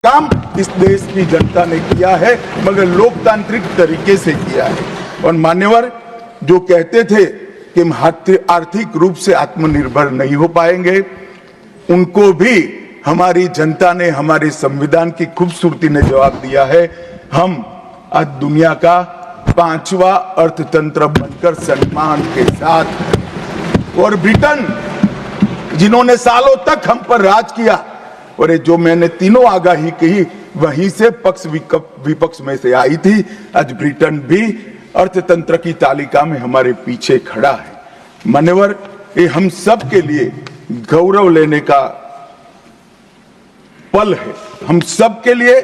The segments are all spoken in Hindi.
काम इस देश की जनता ने किया है, मगर लोकतांत्रिक तरीके से किया है। और मान्यवर जो कहते थे कि हम आर्थिक रूप से आत्मनिर्भर नहीं हो पाएंगे, उनको भी हमारी जनता ने, हमारे संविधान की खूबसूरती ने जवाब दिया है। हम आज दुनिया का 5वां अर्थतंत्र बनकर सम्मान के साथ, और ब्रिटेन जिन्होंने सालों तक हम पर राज किया, और जो मैंने तीनों आगाही कही वहीं से पक्ष विपक्ष में से आई थी, आज ब्रिटेन भी अर्थतंत्र की तालिका में हमारे पीछे खड़ा है। मान्यवर, ये हम सब के लिए गौरव लेने का पल है, हम सब के लिए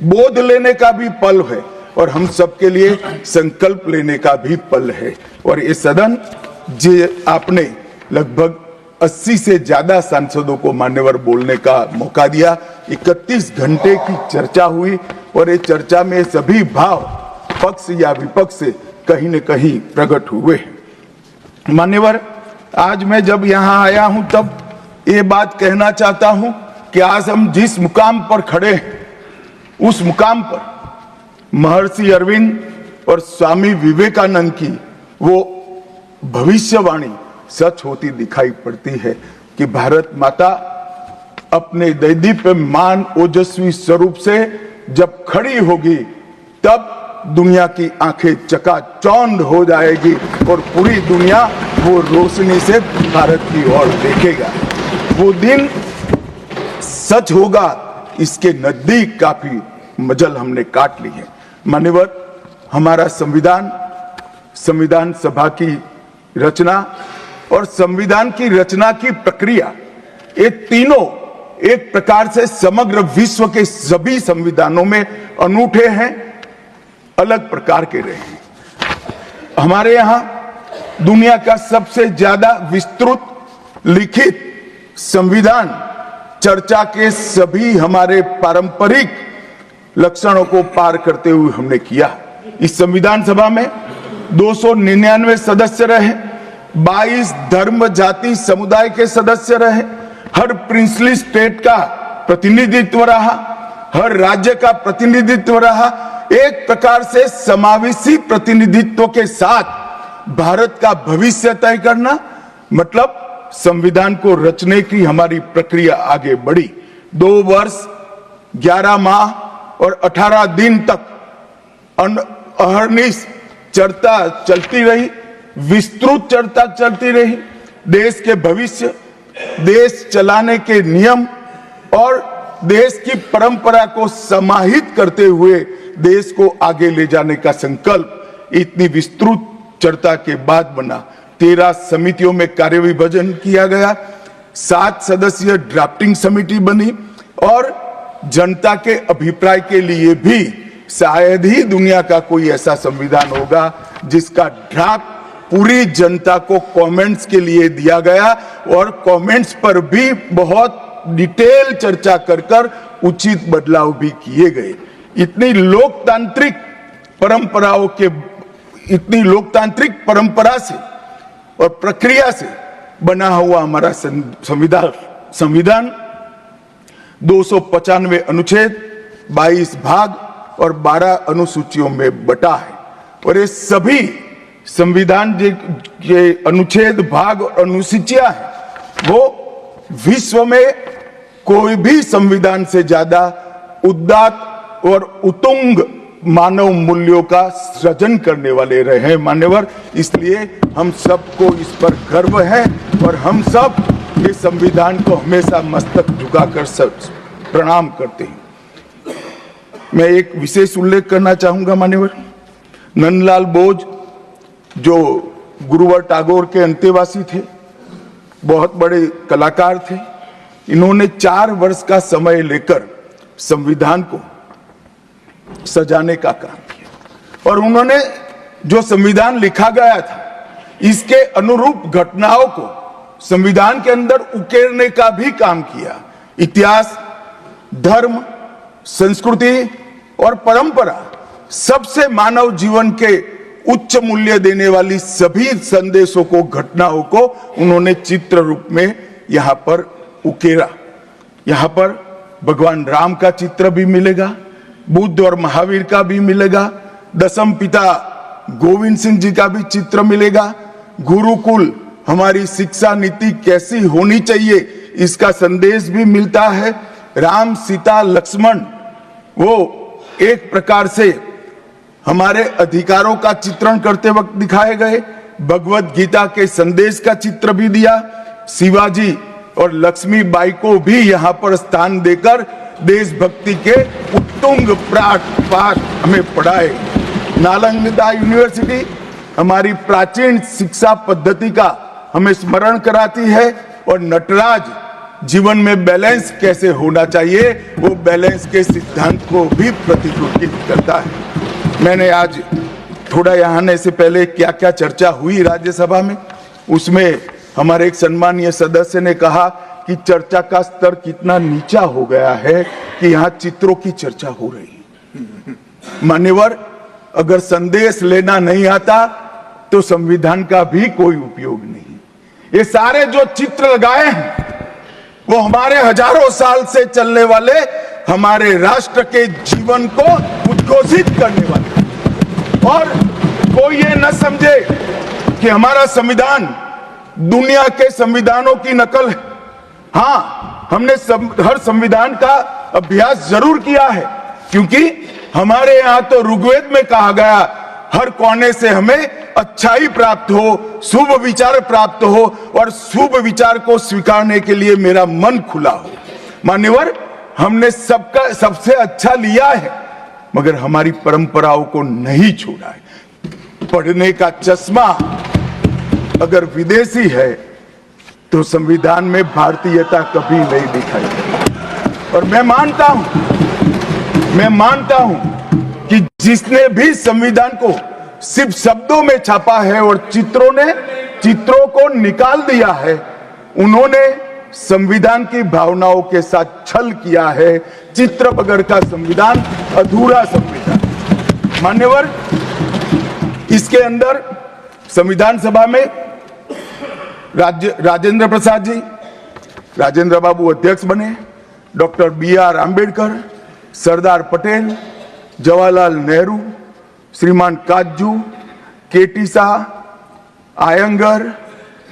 बोध लेने का भी पल है, और हम सब के लिए संकल्प लेने का भी पल है। और ये सदन जे आपने लगभग 80 से ज्यादा सांसदों को मान्यवर बोलने का मौका दिया, 31 घंटे की चर्चा हुई, और ये चर्चा में सभी भाव पक्ष या विपक्ष से कहीं न कहीं प्रकट हुए। मान्यवर, आज मैं जब यहाँ आया हूं तब ये बात कहना चाहता हूं कि आज हम जिस मुकाम पर खड़े हैं, उस मुकाम पर महर्षि अरविंद और स्वामी विवेकानंद की वो भविष्यवाणी सच होती दिखाई पड़ती है कि भारत माता अपने दैदीप्यमान ओजस्वी स्वरूप से जब खड़ी होगी, तब दुनिया की आंखें चकाचौंध हो जाएगी और पूरी दुनिया वो रोशनी से भारत की ओर देखेगा। वो दिन सच होगा, इसके नजदीक काफी मजल हमने काट ली है। मान्यवर, हमारा संविधान सभा की रचना और संविधान की रचना की प्रक्रिया, ये तीनों एक प्रकार से समग्र विश्व के सभी संविधानों में अनूठे हैं, अलग प्रकार के रहे हैं। हमारे यहां दुनिया का सबसे ज्यादा विस्तृत लिखित संविधान चर्चा के सभी हमारे पारंपरिक लक्षणों को पार करते हुए हमने किया। इस संविधान सभा में 299 सदस्य रहे, 22 धर्म जाति समुदाय के सदस्य रहे, हर प्रिंसली स्टेट का प्रतिनिधित्व रहा, हर राज्य का प्रतिनिधित्व रहा। एक प्रकार से समावेशी प्रतिनिधित्व के साथ भारत का भविष्य तय करना, मतलब संविधान को रचने की हमारी प्रक्रिया आगे बढ़ी। 2 वर्ष 11 माह और 18 दिन तक अहर्निश चर्चा चलती रही, विस्तृत चर्चा चलती रही। देश के भविष्य, देश चलाने के नियम और देश की परंपरा को समाहित करते हुए देश को आगे ले जाने का संकल्प इतनी विस्तृत चर्चा के बाद बना। 13 समितियों में कार्य विभाजन किया गया, 7 सदस्यीय ड्राफ्टिंग समिति बनी, और जनता के अभिप्राय के लिए भी शायद ही दुनिया का कोई ऐसा संविधान होगा जिसका ड्राफ्ट पूरी जनता को कमेंट्स के लिए दिया गया, और कमेंट्स पर भी बहुत डिटेल चर्चा कर उचित बदलाव भी किए गए। इतनी लोकतांत्रिक परंपरा से और प्रक्रिया से बना हुआ हमारा संविधान 295 अनुच्छेद, 22 भाग और 12 अनुसूचियों में बटा है। और ये सभी संविधान के अनुच्छेद, भाग और अनुसूचियां हैं, वो विश्व में कोई भी संविधान से ज्यादा उदात्त और उत्तुंग मानव मूल्यों का सृजन करने वाले रहे हैं। मान्यवर, इसलिए हम सबको इस पर गर्व है, और हम सब ये संविधान को हमेशा मस्तक झुकाकर प्रणाम करते हैं। मैं एक विशेष उल्लेख करना चाहूंगा मान्यवर, नंदलाल बोस जो गुरुवर टैगोर के अंतेवासी थे, बहुत बड़े कलाकार थे, इन्होंने 4 वर्ष का समय लेकर संविधान को सजाने का काम किया, और उन्होंने जो संविधान लिखा गया था, इसके अनुरूप घटनाओं को संविधान के अंदर उकेरने का भी काम किया। इतिहास, धर्म, संस्कृति और परंपरा, सबसे मानव जीवन के उच्च मूल्य देने वाली सभी संदेशों को, घटनाओं को उन्होंने चित्र रूप में यहां पर उकेरा। यहां पर भगवान राम का चित्र भी मिलेगा, बुद्ध और महावीर का भी मिलेगा, दशम पिता गोविंद सिंह जी का भी चित्र मिलेगा। गुरुकुल हमारी शिक्षा नीति कैसी होनी चाहिए इसका संदेश भी मिलता है। राम सीता लक्ष्मण वो एक प्रकार से हमारे अधिकारों का चित्रण करते वक्त दिखाए गए। भगवत गीता के संदेश का चित्र भी दिया। शिवाजी और लक्ष्मीबाई को भी यहाँ पर स्थान देकर देशभक्ति के उत्तुंग पाठ हमें पढ़ाए। नालंदा यूनिवर्सिटी हमारी प्राचीन शिक्षा पद्धति का हमें स्मरण कराती है और नटराज जीवन में बैलेंस कैसे होना चाहिए वो बैलेंस के सिद्धांत को भी प्रतिरूपित करता है। मैंने आज थोड़ा यहाँ आने से पहले क्या क्या चर्चा हुई राज्यसभा में, उसमें हमारे एक सम्मानीय सदस्य ने कहा कि चर्चा का स्तर कितना नीचा हो गया है कि यहाँ चित्रों की चर्चा हो रही है। मान्यवर, अगर संदेश लेना नहीं आता तो संविधान का भी कोई उपयोग नहीं। ये सारे जो चित्र लगाए हैं वो हमारे हजारों साल से चलने वाले हमारे राष्ट्र के जीवन को उद्घोषित करने वाले। और कोई ये न समझे कि हमारा संविधान दुनिया के संविधानों की नकल है। हाँ, हमने हर संविधान का अभ्यास जरूर किया है, क्योंकि हमारे यहाँ तो ऋग्वेद में कहा गया हर कोने से हमें अच्छाई प्राप्त हो, शुभ विचार प्राप्त हो और शुभ विचार को स्वीकारने के लिए मेरा मन खुला हो। मान्यवर, हमने सबसे अच्छा लिया है, मगर हमारी परंपराओं को नहीं छोड़ा है। पढ़ने का चश्मा अगर विदेशी है तो संविधान में भारतीयता कभी नहीं दिखाई देती। और मैं मानता हूं कि जिसने भी संविधान को सिर्फ शब्दों में छापा है और चित्रों को निकाल दिया है, उन्होंने संविधान की भावनाओं के साथ छल किया है। चित्र बगैर का संविधान अधूरा संविधान। मान्यवर, इसके अंदर संविधान सभा में राजेंद्र प्रसाद जी, राजेंद्र बाबू अध्यक्ष बने, डॉक्टर BR आंबेडकर, सरदार पटेल, जवाहरलाल नेहरू, श्रीमान काजू, KT Shah, Iyengar,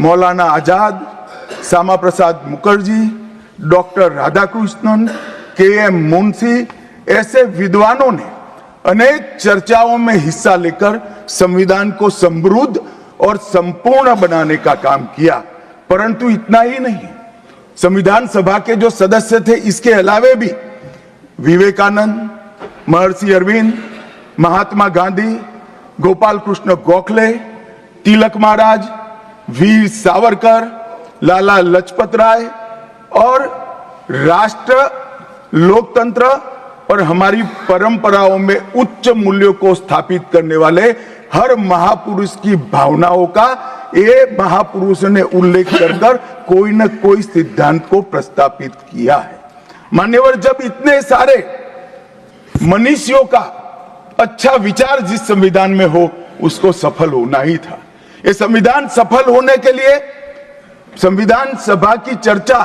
Maulana Azad, Shyama Prasad Mukherjee, doctor Radhakrishnan, KM Munshi, ऐसे विद्वानों ने अनेक चर्चाओं में हिस्सा लेकर संविधान को समृद्ध और संपूर्ण बनाने का काम किया। परंतु इतना ही नहीं, संविधान सभा के जो सदस्य थे इसके अलावे भी विवेकानंद, महर्षि अरविंद, महात्मा गांधी, गोपाल कृष्ण गोखले, तिलक महाराज, वीर सावरकर, लाला लजपत राय और राष्ट्र, लोकतंत्र और हमारी परंपराओं में उच्च मूल्यों को स्थापित करने वाले हर महापुरुष की भावनाओं का ये महापुरुष ने उल्लेख कर कोई न कोई सिद्धांत को प्रस्तापित किया है। मान्यवर, जब इतने सारे मनुष्यों का अच्छा विचार जिस संविधान में हो उसको सफल होना ही था। ये संविधान सफल होने के लिए संविधान सभा की चर्चा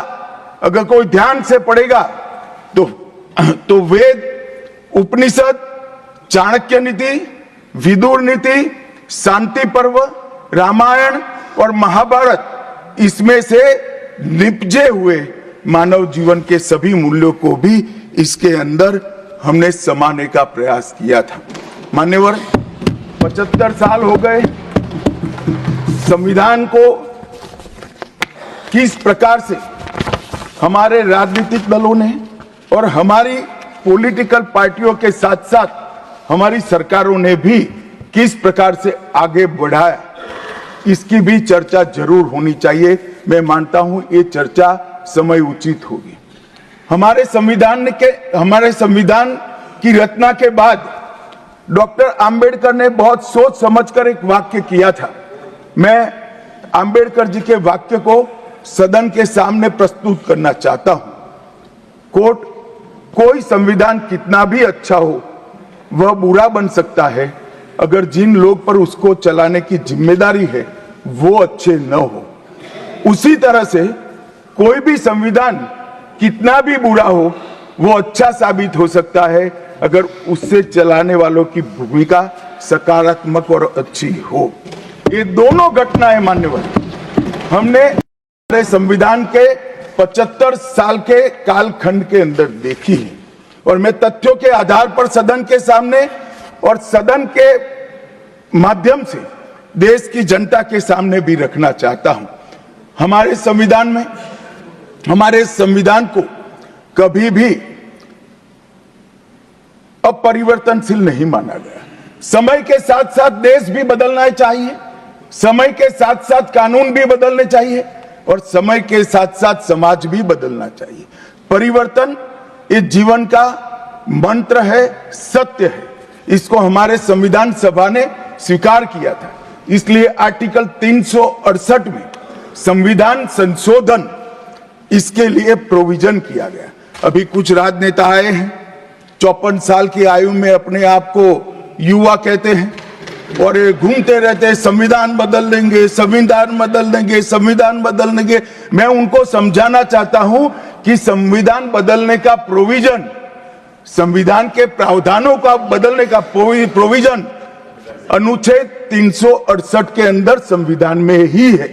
अगर कोई ध्यान से पढ़ेगा तो वेद, उपनिषद, चाणक्य नीति, विदुर नीति, शांति पर्व, रामायण और महाभारत, इसमें से निपजे हुए मानव जीवन के सभी मूल्यों को भी इसके अंदर हमने समाने का प्रयास किया था। मान्यवर, 75 साल हो गए संविधान को किस प्रकार से हमारे राजनीतिक दलों ने और हमारी पॉलिटिकल पार्टियों के साथ साथ हमारी सरकारों ने भी किस प्रकार से आगे बढ़ाया, इसकी भी चर्चा जरूर होनी चाहिए। मैं मानता हूं ये चर्चा समय उचित होगी। हमारे संविधान की रचना के बाद डॉक्टर आंबेडकर ने बहुत सोच समझकर एक वाक्य किया था। मैं आंबेडकर जी के वाक्य को सदन के सामने प्रस्तुत करना चाहता हूं। कोट, कोई संविधान कितना भी अच्छा हो वह बुरा बन सकता है अगर जिन लोग पर उसको चलाने की जिम्मेदारी है वो अच्छे न हो। उसी तरह से कोई भी संविधान कितना भी बुरा हो वो अच्छा साबित हो सकता है अगर उससे चलाने वालों की भूमिका सकारात्मक और अच्छी हो। ये दोनों घटनाएं मान्यवर हमने हमारे संविधान के 75 साल के कालखंड के अंदर देखी है और मैं तथ्यों के आधार पर सदन के सामने और सदन के माध्यम से देश की जनता के सामने भी रखना चाहता हूं। हमारे संविधान को कभी भी अपरिवर्तनशील नहीं माना गया। समय के साथ साथ देश भी बदलना चाहिए, समय के साथ साथ कानून भी बदलने चाहिए और समय के साथ साथ समाज भी बदलना चाहिए। परिवर्तन इस जीवन का मंत्र है, सत्य है। इसको हमारे संविधान सभा ने स्वीकार किया था। इसलिए आर्टिकल 368 में संविधान संशोधन इसके लिए प्रोविजन किया गया। अभी कुछ राजनेता आए हैं, 54 साल की आयु में अपने आप को युवा कहते हैं और ये घूमते रहते हैं, संविधान बदल देंगे, संविधान बदल देंगे, संविधान बदल देंगे। मैं उनको समझाना चाहता हूं कि संविधान बदलने का प्रोविजन, संविधान के प्रावधानों का बदलने का प्रोविजन अनुच्छेद 368 के अंदर संविधान में ही है।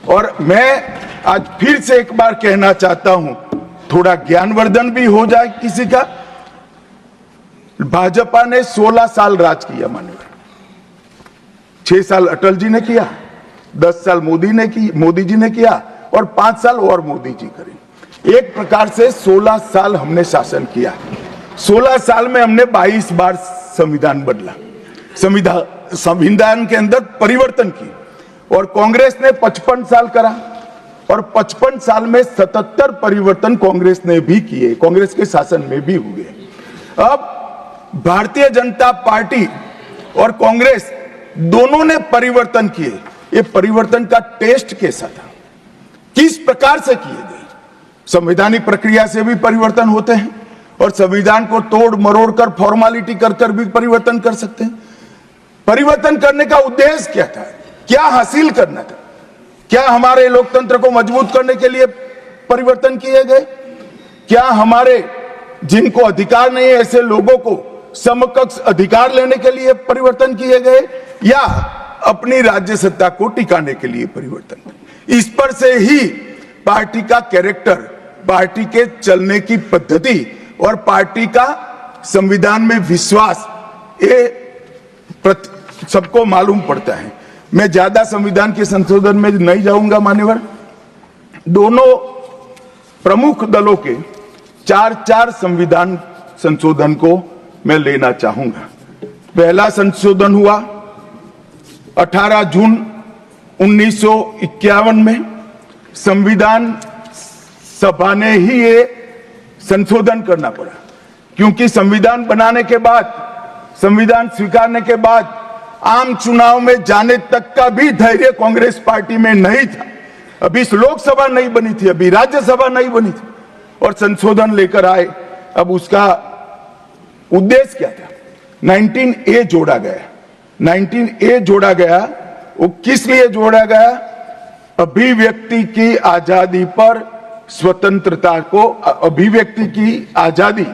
और मैं आज फिर से एक बार कहना चाहता हूं, थोड़ा ज्ञानवर्धन भी हो जाए किसी का। भाजपा ने 16 साल राज किया मान्यवर, 6 साल अटल जी ने किया, 10 साल मोदी जी ने किया और 5 साल और मोदी जी करें। एक प्रकार से 16 साल हमने शासन किया। 16 साल में हमने 22 बार संविधान बदला, संविधान के अंदर परिवर्तन की। और कांग्रेस ने 55 साल करा और 55 साल में 77 परिवर्तन कांग्रेस ने भी किए, कांग्रेस के शासन में भी हुए। अब भारतीय जनता पार्टी और कांग्रेस दोनों ने परिवर्तन किए। ये परिवर्तन का टेस्ट कैसा था, किस प्रकार से किए गए? संवैधानिक प्रक्रिया से भी परिवर्तन होते हैं और संविधान को तोड़ मरोड़ कर फॉर्मेलिटी कर भी परिवर्तन कर सकते हैं। परिवर्तन करने का उद्देश्य क्या था, क्या हासिल करना था? क्या हमारे लोकतंत्र को मजबूत करने के लिए परिवर्तन किए गए? क्या हमारे जिनको अधिकार नहीं है ऐसे लोगों को समकक्ष अधिकार लेने के लिए परिवर्तन किए गए, या अपनी राज्य सत्ता को टिकाने के लिए परिवर्तन? इस पर से ही पार्टी का कैरेक्टर, पार्टी के चलने की पद्धति और पार्टी का संविधान में विश्वास, ये सबको मालूम पड़ता है। मैं ज्यादा संविधान के संशोधन में नहीं जाऊंगा मान्यवर। दोनों प्रमुख दलों के 4 संविधान संशोधन को मैं लेना चाहूंगा। पहला संशोधन हुआ 18 जून 1951 में। संविधान सभा ने ही ये संशोधन करना पड़ा, क्योंकि संविधान बनाने के बाद, संविधान स्वीकारने के बाद आम चुनाव में जाने तक का भी धैर्य कांग्रेस पार्टी में नहीं था। अभी लोकसभा नहीं बनी थी, अभी राज्यसभा नहीं बनी थी और संशोधन लेकर आए। अब उसका उद्देश्य क्या था? 19A जोड़ा गया। 19A जोड़ा गया, वो किस लिए जोड़ा गया? अभिव्यक्ति की आजादी पर स्वतंत्रता को, अभिव्यक्ति की आजादी,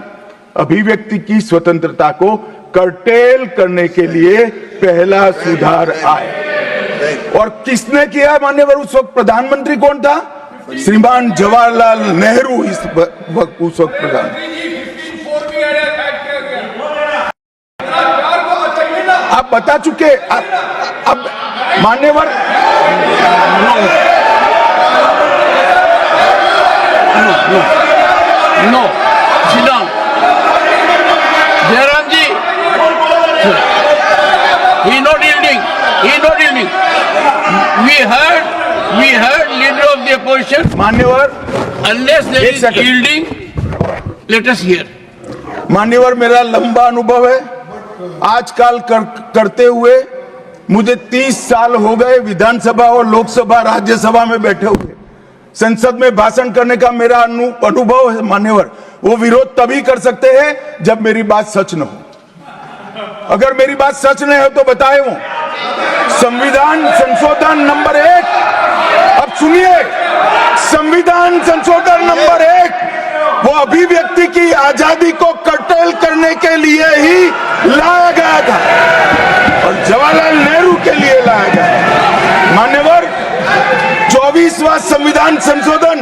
अभिव्यक्ति की स्वतंत्रता को कर्टेल करने के लिए पहला सुधार आया। और किसने किया मान्यवर? उस वक्त प्रधानमंत्री कौन था? श्रीमान जवाहरलाल नेहरू उस वक्त प्रधान। आप बता चुके। अब मान्यवर no sit down. Jairam ji, he not yielding. He not yielding. We heard leader of the opposition. मान्यवर, Unless there is yielding, let us hear. मान्यवर, मेरा लंबा अनुभव है आजकल करते हुए। मुझे 30 साल हो गए विधानसभा और लोकसभा राज्यसभा में बैठे हुए। संसद में भाषण करने का मेरा अनुभव है मान्यवर। वो विरोध तभी कर सकते हैं जब मेरी बात सच न हो। अगर मेरी बात सच नहीं हो तो बताए वो संविधान संशोधन नंबर 1, अब सुनिए, संविधान संशोधन नंबर 1 वो अभिव्यक्ति की आजादी को कर्टेल करने के लिए ही लाया गया था और जवाहरलाल नेहरू के लिए लाया गया। मान्यवर, 24वां संविधान संशोधन